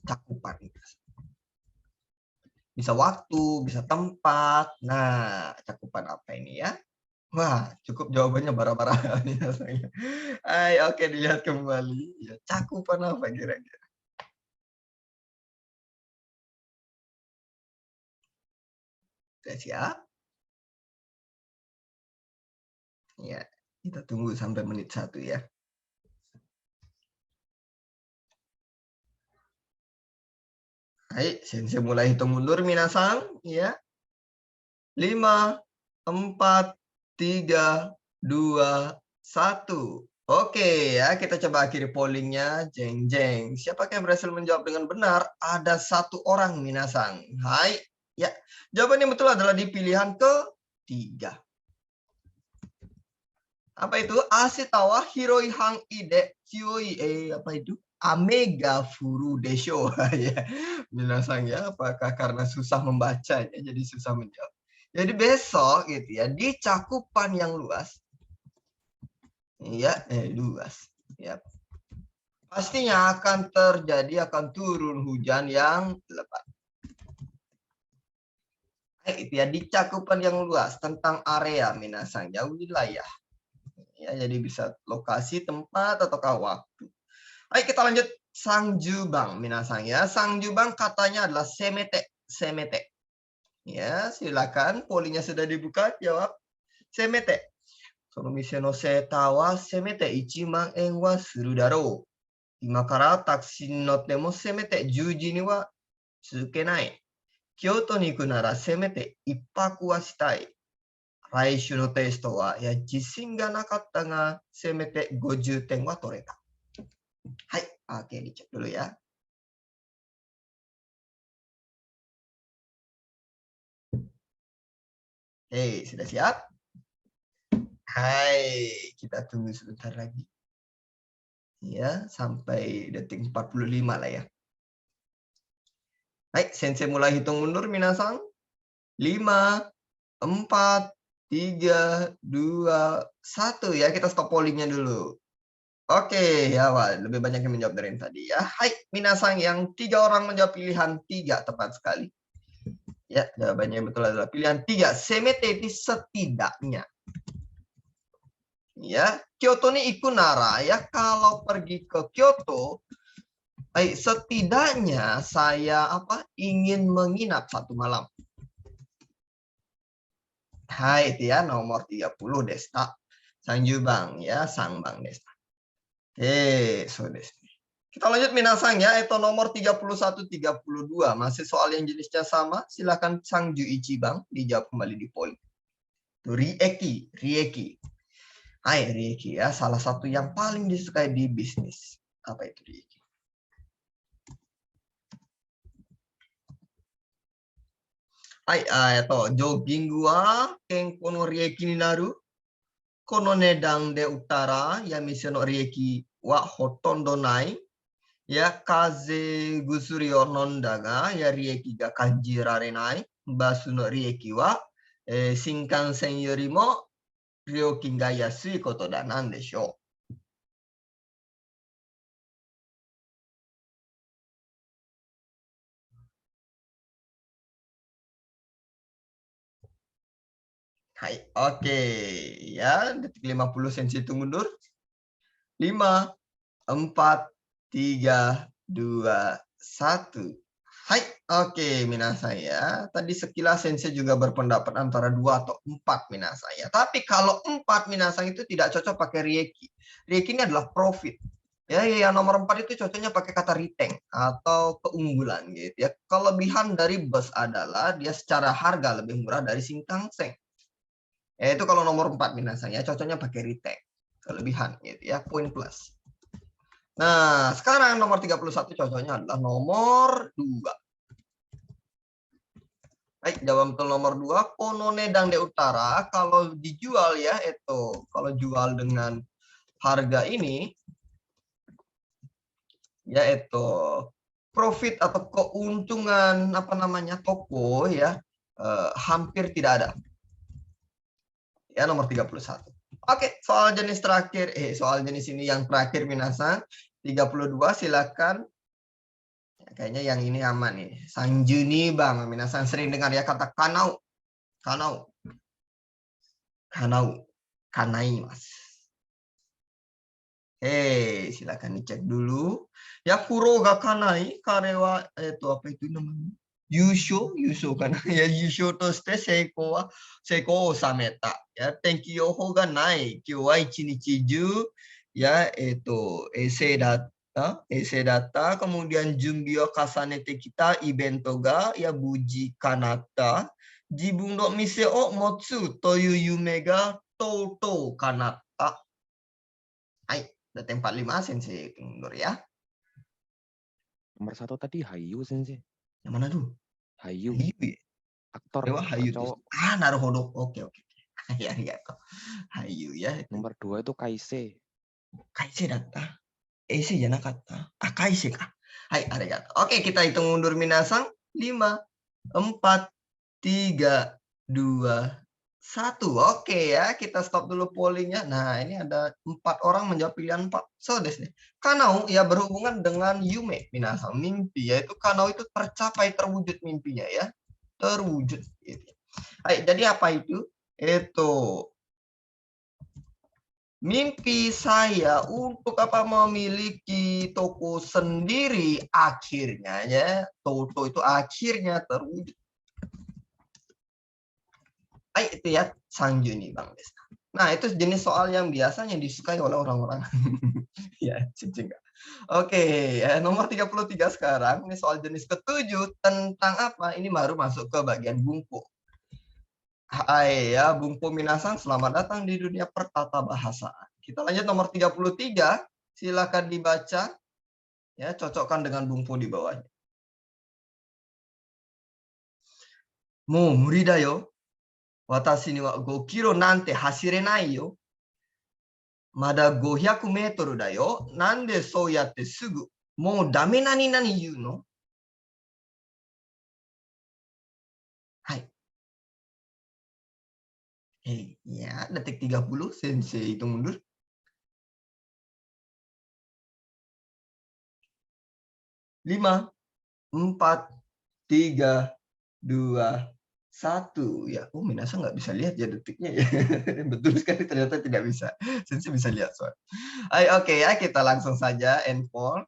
Speaker 1: cakupan. Bisa waktu, bisa tempat. Nah, cakupan apa ini ya? Wah, cukup jawabannya bara-bara. Hai, oke, dilihat kembali. Ya, cakupan apa kira-kira? Sudah siap? Ya, kita tunggu sampai menit 1 ya. Hai, sensei mulai hitung mundur minasang, ya. 5, 4, 3, 2, 1. Oke ya, kita coba akhiri pollingnya. Jeng jeng. Siapa yang berhasil menjawab dengan benar? Ada 1 orang minasang. Hai. Ya, jawaban yang betul adalah di pilihan ketiga. Apa itu? Ashitawa Hiroi Hang Ide Kyoi apa itu? Amega Furu Desho. Ya, minasang ya, apakah karena susah membacanya jadi susah menjawab. Jadi besok gitu ya, di cakupan yang luas. Ya, luas. Ya. Pastinya akan turun hujan yang lebat. Itu ya, di cakupan yang luas tentang area minasang ya, wilayah. Ya, jadi bisa lokasi, tempat, ataukah waktu. Ayo kita lanjut. Sangjubang minasang ya. Sangjubang katanya adalah semete. Semete. Ya, silakan. Pollingnya sudah dibuka. Jawab. Semete. その店のセーターはせめて1万円はするだろう。今からタクシーに乗ってもせめて10時には続けない。京都に行くならせめて1泊はしたい。来週のテストは、いや、自信がなかったが、せめて50点は取れた。はい、oke, dicek dulu ya. Oke, sudah siap? Hai, kita tunggu sebentar lagi. Ya, sampai detik 45 lah ya. Hai, sensei mulai hitung mundur, minasang. 5, 4, 3, 2, 1 ya. Kita stop pollingnya dulu. Oke, ya, wah, lebih banyak yang menjawab dari yang tadi ya. Hai, minasang, yang 3 orang menjawab pilihan 3 tepat sekali. Ya, jawabannya yang betul adalah pilihan 3. Semete itu setidaknya. Ya, Kyoto ni ikunara ya. Kalau pergi ke Kyoto, setidaknya saya ingin menginap 1 malam. Hai, itu ya nomor 30 desta. Sangjubang ya, Sangbang desta. So desu. Kita lanjut minasang ya, itu nomor 31 32. Masih soal yang jenisnya sama, silakan Sangju Ichibang dijawab kembali di poin. Rieki. Hai, Rieki ya, salah satu yang paling disukai di bisnis. Apa itu Rieki? Hai, jogging wa kenko no rieki ni naru. Kono nedang de utara ya mise no rieki wa hotondo nai. Ya, kaze gusuri o nonda ga ya rieki ga kanjirarenai. Basu no rieki wa shinkansen yori mo ryokin ga yasui koto da nan deshou? Hai, oke. Ya, detik 50 sensi itu mundur. 5, 4, 3, 2, 1. Hai, oke, minasang ya. Tadi sekilas sensei juga berpendapat antara 2 atau 4 minasang ya. Tapi kalau 4 minasang itu tidak cocok pakai rieki. Rieki ini adalah profit. Ya, yang nomor 4 itu cocoknya pakai kata riteng atau keunggulan gitu ya. Kelebihan dari bus adalah dia secara harga lebih murah dari Shinkansen. Ya, itu kalau nomor 4 minasan ya, cocoknya pakai riteng. Kelebihan gitu ya, poin plus. Nah, sekarang nomor 31 cocoknya adalah nomor 2. Baik, jawaban betul nomor 2, Konone Dangde Utara kalau dijual ya itu, kalau jual dengan harga ini yaitu profit atau keuntungan apa namanya toko ya hampir tidak ada. Ya nomor 31. Oke, soal jenis terakhir soal jenis ini yang terakhir minasan 32 silakan. Ya, kayaknya yang ini aman nih. Sanjuni Bang, minasan sering dengar ya kata kanau. Kanau. Kanau. Kanai, Mas. Silakan dicek dulu. Ya Kuro ga kanai karewa apa itu namanya? Yusho kan ya Yusho to shite seiko o sameta ya tenki yoho ga nai kyou wa ichinichi ju ya ese data kemudian junbi o kasanete kita ibento ga ya buji kanata jibun no mise o motsu toyu yume ga toutou kanata. Hai, data 45 sensei mundur ya.
Speaker 2: Nomor 1 tadi Hayu Sensei.
Speaker 1: Yang mana tuh?
Speaker 2: Hayu.
Speaker 1: Hayu ya?
Speaker 2: Aktor
Speaker 1: Hayu tuh.
Speaker 2: cowok.
Speaker 1: Naruhodo. Oke. Ya, Hayu ya.
Speaker 2: Nomor 2 itu Kaise.
Speaker 1: Kaise datta. Eise janakata. Kaise ka. Hai, arigato. Oke, kita hitung mundur minasang. 5, 4, 3, 2, 1. Oke ya, kita stop dulu pollingnya. Nah, ini ada 4 orang menjawab pilihan 4. So, desu. Kanau ya berhubungan dengan yume, minasang mimpi. Yaitu kanau itu tercapai, terwujud mimpinya ya. Terwujud. Gitu. Hai, jadi apa itu? Itu mimpi saya untuk apa memiliki toko sendiri akhirnya ya toko itu akhirnya terwujud. Itu ya Sangjuni Bang Desta. Nah itu jenis soal yang biasanya disukai oleh orang-orang. Ya, cincin. Oke, nomor 33 sekarang ini soal jenis ketujuh tentang apa? Ini baru masuk ke bagian bungku. Hai ya, Bungpo Minasang, selamat datang di dunia pertata bahasa. Kita lanjut nomor 33, silakan dibaca. Ya, cocokkan dengan Bungpo di bawahnya. Mo muri da yo. Watashi ni wa 5 kilo nante hashirenai yo. Mada 500 meter da yo. Nande sou yatte sugu mo dame nani nani yu no? Hai. Ya, detik 30, sensei hitung mundur. 5, 4, 3, 2, 1 ya. Minasa nggak bisa lihat ya detiknya ya. Betul sekali ternyata tidak bisa. Sensei bisa lihat soal. Oke ya, kita langsung saja endpoint.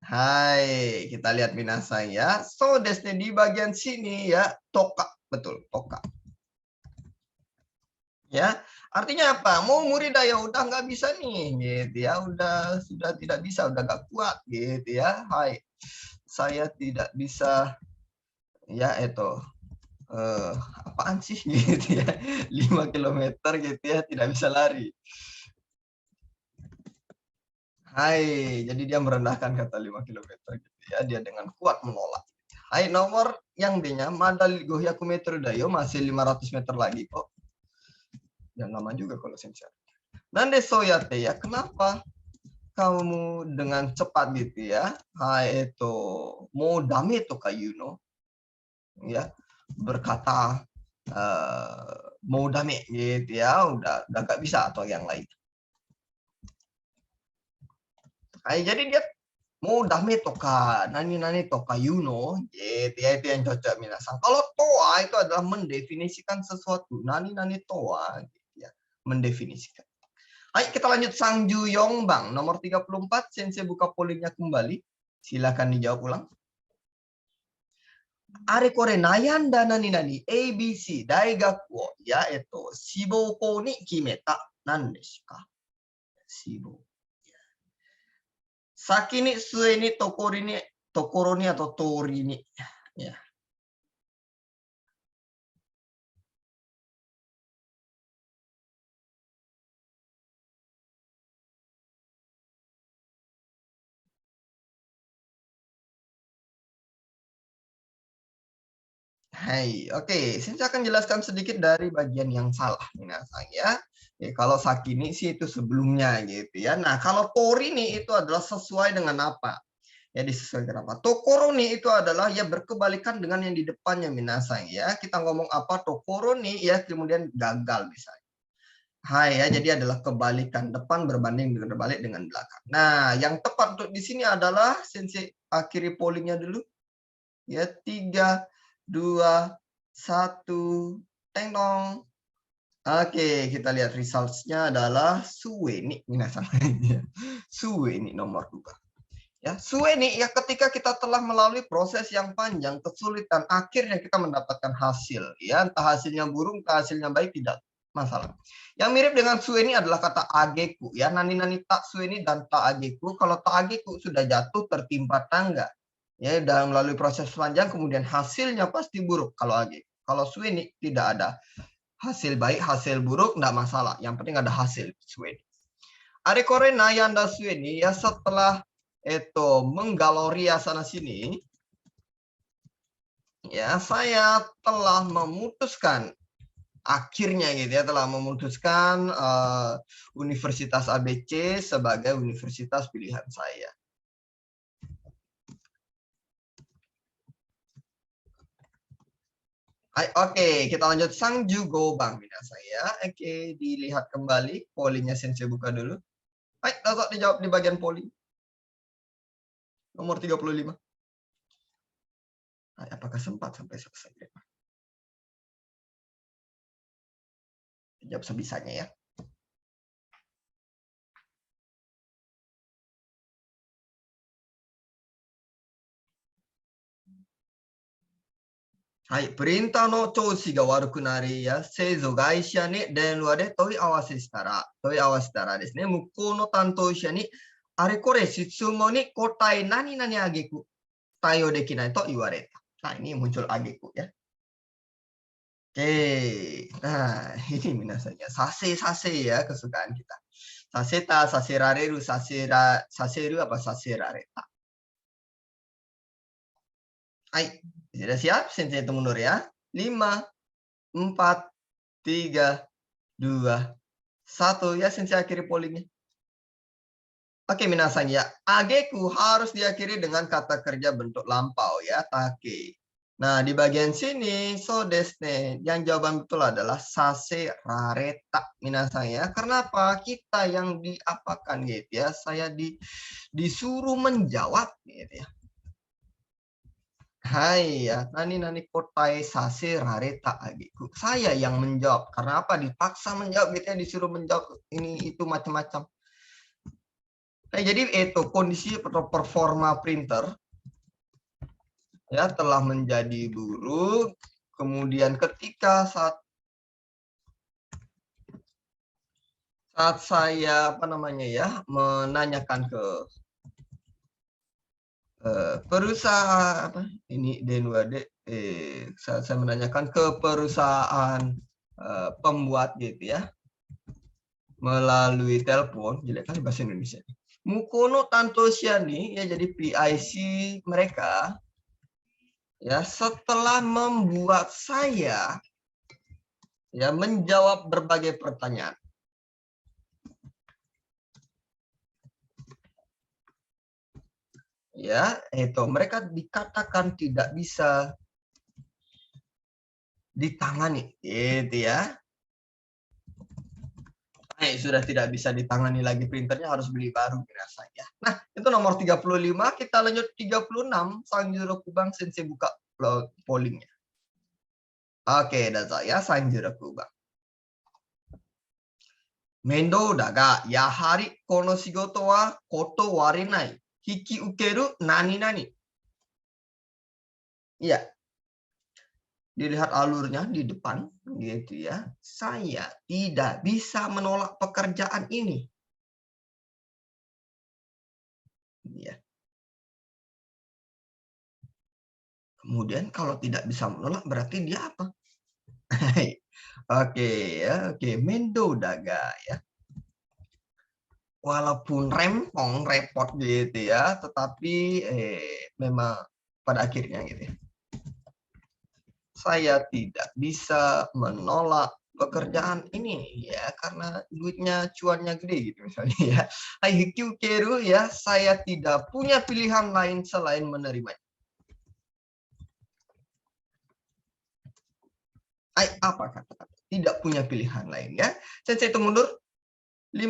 Speaker 1: Hai, kita lihat Minasa ya. So, desne di bagian sini ya, toka. Betul, toka. Ya, artinya apa? Mau murid ya udah nggak bisa nih, gitu ya. Sudah tidak bisa, udah nggak kuat, gitu ya. Hai, saya tidak bisa, ya itu apaan sih gitu ya 5 kilometer gitu ya tidak bisa lari. Hai, jadi dia merendahkan kata 5 kilometer gitu ya, dia dengan kuat menolak. Hai, nomor yang B-nya Madal Gohyaku meter Dayo masih 500 meter lagi kok. Dan lama juga kalau sensor. Nande soyate ya, kenapa kamu dengan cepat gitu ya? Hai itu mau dame to kayuno ya berkata mau dame gitu ya udah gak bisa atau yang lain. Jadi dia mau dame toka nani toka yuno gitu ya itu yang cocok minasan. Kalau toa itu adalah mendefinisikan sesuatu nani toa gitu ya mendefinisikan. Ayo kita lanjut Sang Juyong Bang nomor 34 sensei buka pollingnya kembali silakan dijawab ulang. Are kore nayanda nani ABC daigaku o shibou kou ni kimeta nan desu ka? Shibou. Saki ni, sue ni, tokoro ni atau tori ni. Ya. Hai, oke. Saya akan jelaskan sedikit dari bagian yang salah, minasan ya. Kalau sakini sih itu sebelumnya gitu ya. Nah, kalau tori nih itu adalah sesuai dengan apa? Ya disesuaikan apa? Tokoro nih itu adalah ya berkebalikan dengan yang di depannya minasan ya. Kita ngomong apa tokoro nih ya kemudian gagal misalnya. Hai ya, jadi adalah kebalikan depan berbanding dengan berbalik dengan belakang. Nah, yang tepat untuk di sini adalah sensei akhiri pollingnya dulu. Ya, 3, 2, 1, teng dong. Oke, kita lihat results-nya adalah Suweni. Minasan. Suweni nomor 2. Ya, Suweni ya ketika kita telah melalui proses yang panjang, kesulitan, akhirnya kita mendapatkan hasil. Ya, entah hasilnya buruk, entah hasilnya baik, tidak masalah. Yang mirip dengan Suweni adalah kata ageku. Ya, nani-nani tak Suweni dan tak ageku. Kalau tak ageku sudah jatuh tertimpa tangga. Ya, dalam melalui proses panjang kemudian hasilnya pasti buruk kalau ageku. Kalau Suweni tidak ada hasil baik, hasil buruk, enggak masalah. Yang penting ada hasil Suweni. Arekore nayanda Suweni ya setelah itu menggaloria sana sini, ya saya telah memutuskan akhirnya gitu ya telah memutuskan Universitas ABC sebagai universitas pilihan saya. Oke, kita lanjut Sangjugo Bang Mina saya. Oke, dilihat kembali pollingnya Sensei buka dulu. Baik, dapat dijawab di bagian polling. Nomor 35. Apakah sempat sampai selesai? Jawab sebisanya ya. Hai, perintah no choushi ga waruku nari ya, seizo gaisha ni denwa de toiawase shitara desu ne, mukou no tantou isha ni are kore shitsumo ni kotae nani nani ageku taio dekinai to iwareta. Nah, ini muncul ageku ya. Oke, nah ini minasanya sase ya kesukaan kita. Saseta, saserareru, saseru apa saserareta. Hai, sudah siap? Sensei hitung mundur ya. 5, 4, 3, 2, 1. Ya, Sensei akhiri pollingnya. Oke, minasan ya. Ageku harus diakhiri dengan kata kerja bentuk lampau ya, take. Nah, di bagian sini, so desne, yang jawaban betul adalah sase rareta minasan ya. Karena apa? Kita yang diapakan gitu ya. Saya disuruh menjawab gitu ya. Hai ya, nani kotai sase rareta agiku. Saya yang menjawab. Karena apa? Dipaksa menjawab gitu ya, disuruh menjawab ini itu macam-macam. Nah, jadi itu kondisi atau performa printer ya telah menjadi buruk. Kemudian ketika saat saya menanyakan ke perusahaan ini D2D saya menanyakan ke perusahaan pembuat gitu ya melalui telepon, jelek kali bahasa Indonesia. Mukono Tantosiani ya jadi PIC mereka ya setelah membuat saya ya menjawab berbagai pertanyaan. Ya, itu mereka dikatakan tidak bisa ditangani, gitu ya. Sudah tidak bisa ditangani lagi printernya, harus beli baru rasanya. Nah, itu nomor 35, kita lanjut 36, Sanjuro Kubang Sensei buka pollingnya. Oke, dan saya Sanjuro Kubang. Mendou da ga yahari kono shigoto wa kotowarenai. Hiki ukeru nani nani. Iya. Dilihat alurnya di depan gitu ya. Saya tidak bisa menolak pekerjaan ini. Ya. Kemudian kalau tidak bisa menolak berarti dia apa? Oke ya, oke. Mendo daga ya. Walaupun rempong, repot gitu ya, tetapi memang pada akhirnya gitu ya. Saya tidak bisa menolak pekerjaan ini ya karena duitnya cuannya gede gitu misalnya ya. Aikiu keru ya, saya tidak punya pilihan lain selain menerimanya. Apa kata-kata? Tidak punya pilihan lain ya. Sensei hitung mundur. 5,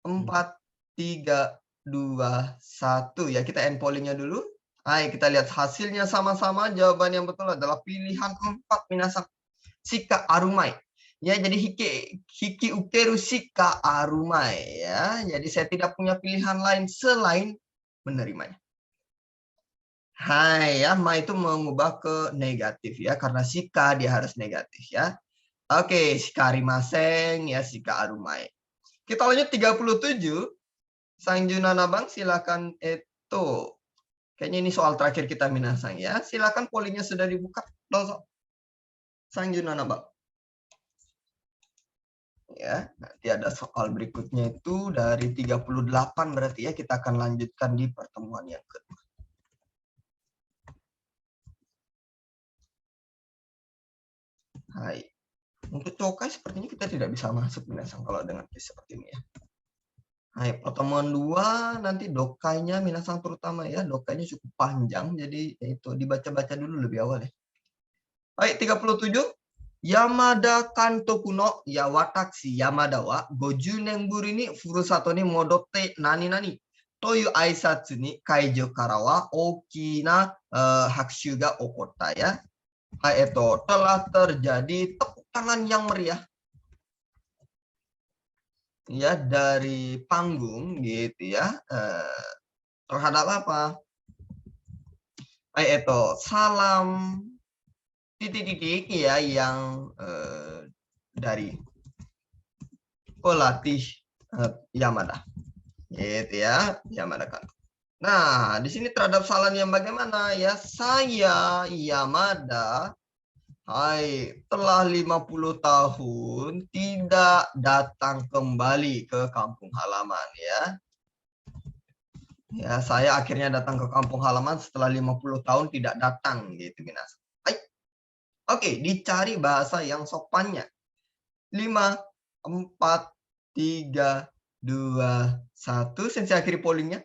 Speaker 1: 4, 3, 2, 1. Ya, kita end polling-nya dulu. Ayo kita lihat hasilnya sama-sama. Jawaban yang betul adalah pilihan 4, minasan. Shika arumai. Ya, jadi hiki ukeru shika arumai ya. Jadi saya tidak punya pilihan lain selain menerimanya. Hai ya, ma itu mengubah ke negatif ya karena shika dia harus negatif ya. Oke, shikarimasen ya shika arumai. Kita lanjut 37. Sang Junana Bang, silakan itu. Kayaknya ini soal terakhir kita minasang ya. Silakan pollingnya sudah dibuka. Dozo. Sang Junana Bang. Ya, nanti ada soal berikutnya itu dari 38 berarti ya kita akan lanjutkan di pertemuan yang kedua. Hai. Untuk cokai sepertinya kita tidak bisa masuk minasang kalau dengan case seperti ini ya. Hai, pertemuan 2 nanti dokainya minasang terutama ya, dokainya cukup panjang jadi itu dibaca-baca dulu lebih awal ya. Baik, 37. Yamada Kantoku no ya watashi Yamada wa 50年ぶりにふるさとに戻って何々という挨拶に会場からは大きな拍手が起こったya. Telah terjadi tepuk tangan yang meriah ya dari panggung gitu ya terhadap apa? Salam titik-titik ya yang dari pelatih Yamada. Gitu ya, Yamada kan. Nah, di sini terhadap salam yang bagaimana ya? Saya Yamada telah 50 tahun tidak datang kembali ke kampung halaman ya. Ya, saya akhirnya datang ke kampung halaman setelah 50 tahun tidak datang gitu Minas. Oke, dicari bahasa yang sopannya. 5, 4, 3, 2, 1. Sensei akhiri pollingnya.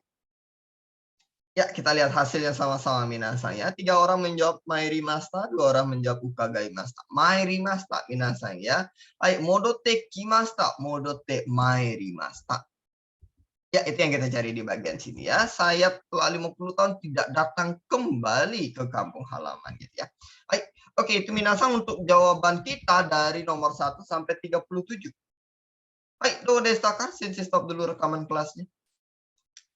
Speaker 1: Ya, kita lihat hasilnya sama-sama minasang ya. 3 orang menjawab mairimashita, 2 orang menjawab ukagaimashita. Mairimashita minasang ya. Modotte kimashita, modotte mairimashita. Ya, itu yang kita cari di bagian sini ya. Saya telah 50 tahun tidak datang kembali ke kampung halaman gitu ya. Oke, itu minasang untuk jawaban kita dari nomor 1 sampai 37. Baik, do desta ka, sensei stop dulu rekaman kelasnya.